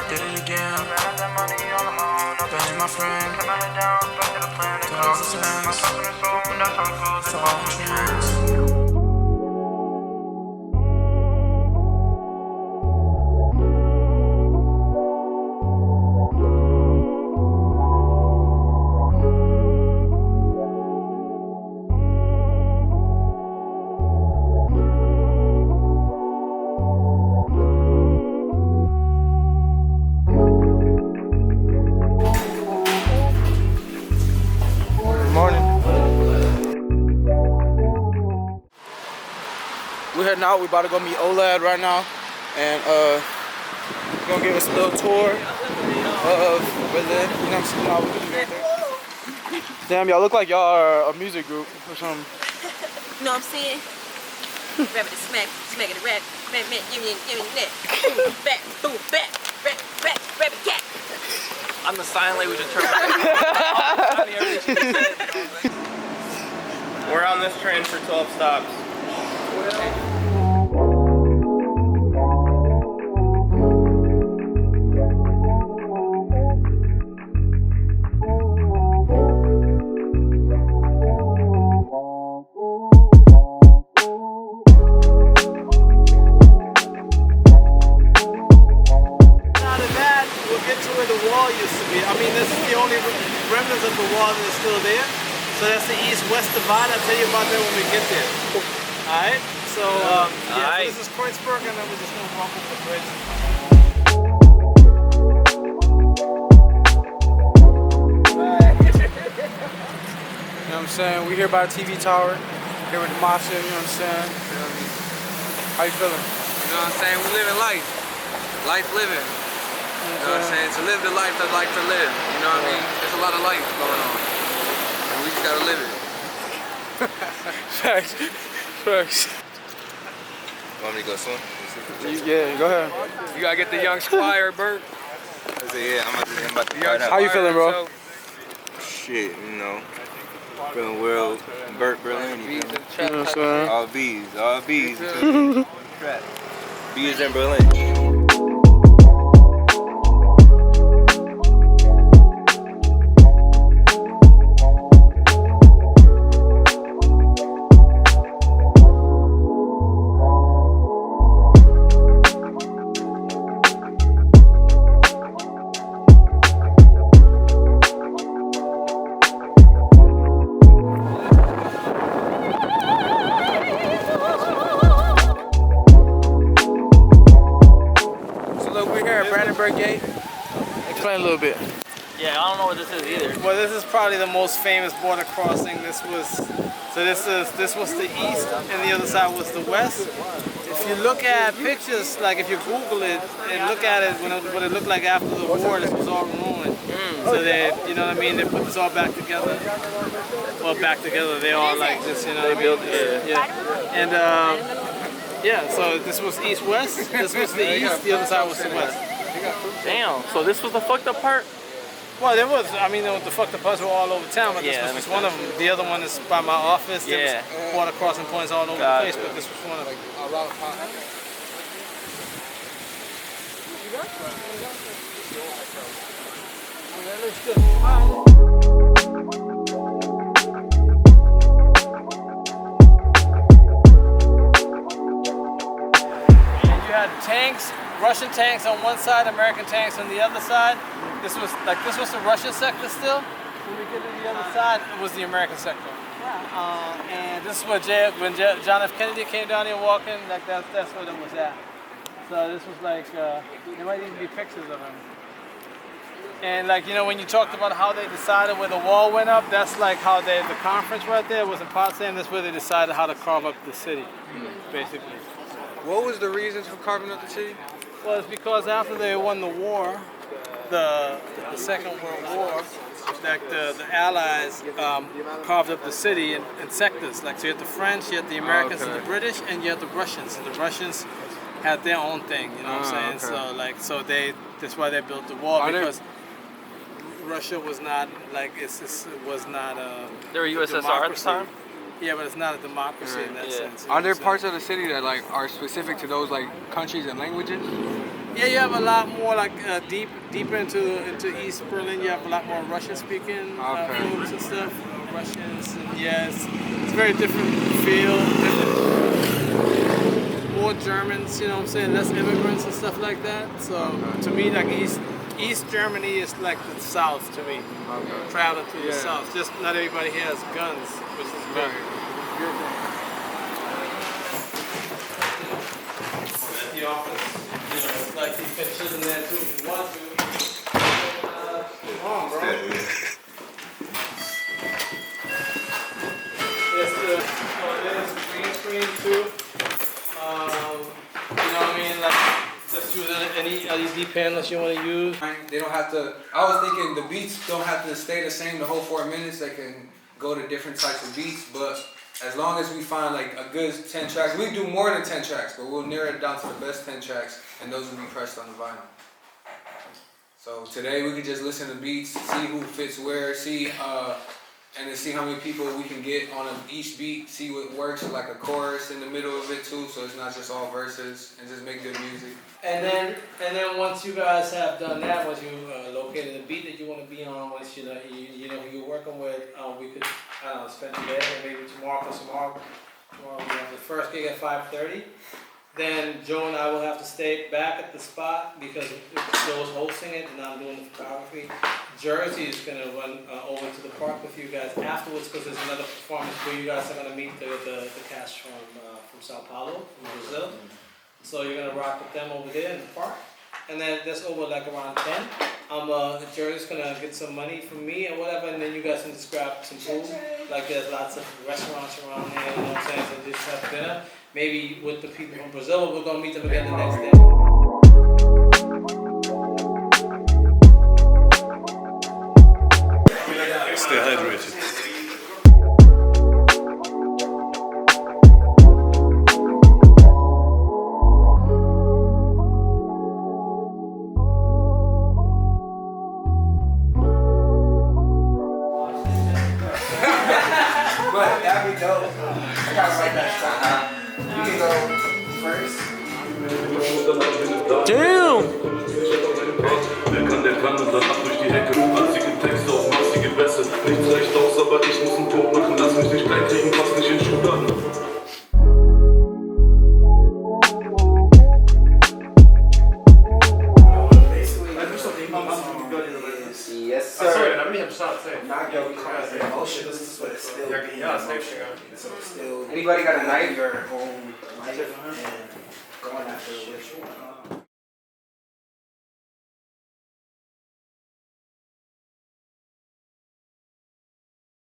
Did it again. Benji, my friend. Thousands. Thousands. We're heading out. We're about to go meet OLAD right now, and we're gonna give us a little tour of where they, you know what I'm saying? How we do right there. Damn, y'all look like y'all are a music group or something. You know what I'm saying? Rabbit smack it rap, give me that. Back, boom, back, rabbit cat. I'm the sign language interpreter. We're on this train for 12 stops. Remnants of the wall that is still there. So that's the east-west divide. I'll tell you about that when we get there. Alright? So, so this is Kreuzberg, and then we're just going to walk up the bridge. You know what I'm saying? We're here by the TV tower, here with the Masha, you know what I'm saying? How you feeling? You know what I'm saying? We're living life. Life living. You know what I'm saying? To live the life that I like to live. You know what I mean? There's a lot of life going on. And we just gotta live it. Facts. Facts. You want me to go swim? Yeah, go ahead. You gotta get the young squire, Bert. I said, yeah, I'm about to find out. How you feeling, bro? Shit, you know. Feeling well. Bert Berlin. You know what I'm saying? All B's. All B's. B's in Berlin. Gate. Explain a little bit. Yeah, I don't know what this is either. Well, this is probably the most famous border crossing. This was the east, and the other side was the west. If you look at pictures, like if you Google it and look at it, what it looked like after the war, this was all ruined. So they, you know what I mean, they put this all back together. Well, back together, they all like this, you know what I mean? Yeah. And yeah, so this was east-west. This was the east, the other side was the west. Damn, so this was the fucked up part? Well, there was, I mean, the fucked up parts were all over town, but this was one of them. The other one is by my office. There was water crossing points all over the place, but this was one of them. And you had tanks. Russian tanks on one side, American tanks on the other side. This was the Russian sector still. When we get to the other side, it was the American sector. And this is where when John F. Kennedy came down here walking, like that's where it was at. So this was like, there might even be pictures of him. And like, you know, when you talked about how they decided where the wall went up, that's like how the conference right there was in Potsdam. That's where they decided how to carve up the city, basically. What was the reasons for carving up the city? Well, it's because after they won the war, the Second World War, like the Allies carved up the city in sectors. Like, so you had the French, you had the Americans and the British, and you had the Russians. And the Russians had their own thing, you know what I'm saying? So that's why they built the wall, because Russia was not like it was not a. They were USSR at the time. Yeah, but it's not a democracy in that sense. Are there parts of the city that like are specific to those like countries and languages? Yeah, you have a lot more like deeper into East Berlin. You have a lot more Russian-speaking folks and stuff, Russians, and yeah, it's very different feel, more Germans. You know what I'm saying? Less immigrants and stuff like that. So to me, like East Germany is like the South to me. Traveling through the South. Just not everybody here has guns, which is good. At the office, you know, like you can sit in there too if you want to. Come on, bro. Yes, there's green screen too. You know what I mean? Like, just use any LED panels you want to use. They don't have to, I was thinking the beats don't have to stay the same the whole 4 minutes. They can go to different types of beats, but as long as we find like a good 10 tracks, we do more than 10 tracks, but we'll narrow it down to the best 10 tracks, and those will be pressed on the vinyl. So today we could just listen to beats, see who fits where, and then see how many people we can get on each beat, see what works, like a chorus in the middle of it too, so it's not just all verses, and just make good music. And then once you guys have done that, once you located the beat that you want to be on, once you know who you're working with, we could spend today or maybe tomorrow. Tomorrow we have the first gig at 5:30. Then Joe and I will have to stay back at the spot because Joe's hosting it and I'm doing the photography. Jersey is going to run over to the park with you guys afterwards because there's another performance where you guys are going to meet the cast from Sao Paulo, from Brazil. So you're going to rock with them over there in the park. And then that's over like around 10. Jersey's going to get some money from me and whatever, and then you guys can just grab some food. Like there's lots of restaurants around here, you know what I'm saying? So just have dinner. Maybe with the people from Brazil, we're going to meet them again the next day. Stay hydrated. But that'd be dope. I gotta write that stuff. You can go first. Damn! Wer kann, der kann und danach durch die Hecke. Ranzige Texte auf massige Bässe. Nichts reicht aus, aber ich muss einen Punkt machen. Lass mich nicht klein kriegen, pass nicht in Schubladen. Yes, sir. Not your cars in motion, but still be in motion. So still, anybody got a knife or home knife and going after which one?